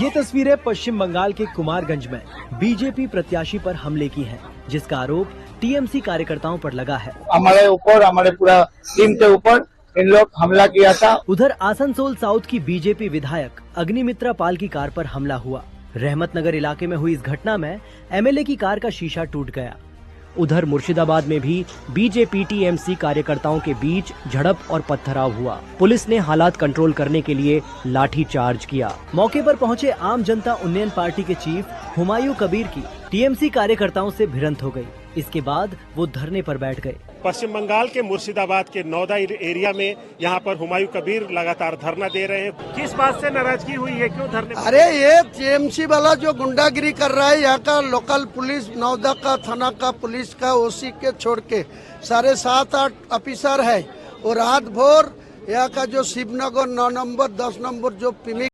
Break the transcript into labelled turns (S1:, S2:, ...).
S1: ये तस्वीरें पश्चिम बंगाल के कुमारगंज में बीजेपी प्रत्याशी पर हमले की हैं, जिसका आरोप टीएमसी कार्यकर्ताओं पर लगा है।
S2: हमारे ऊपर, हमारे पूरा टीम के ऊपर इन लोग हमला किया था।
S1: उधर आसनसोल साउथ की बीजेपी विधायक अग्निमित्रा पाल की कार पर हमला हुआ। रहमतनगर इलाके में हुई इस घटना में एमएलए की कार का शीशा टूट गया। उधर मुर्शिदाबाद में भी बीजेपी टीएमसी कार्यकर्ताओं के बीच झड़प और पत्थराव हुआ। पुलिस ने हालात कंट्रोल करने के लिए लाठी चार्ज किया। मौके पर पहुंचे आम जनता उन्नयन पार्टी के चीफ हुमायूं कबीर की टीएमसी कार्यकर्ताओं से भिड़ंत हो गई। इसके बाद वो धरने पर बैठ गए।
S3: पश्चिम बंगाल के मुर्शिदाबाद के नौदा एरिया में यहाँ पर हुमायूं कबीर लगातार धरना दे रहे हैं। किस बात से नाराजगी हुई है, क्यों धरने?
S4: अरे ये टीएमसी वाला जो गुंडागिरी कर रहा है, यहाँ का लोकल पुलिस, नौदा का थाना का पुलिस का ओसी के छोड़ के सारे 7-8 ऑफिसर है, और रात भर यहाँ का जो शिवनगर 9 नंबर 10 नंबर जो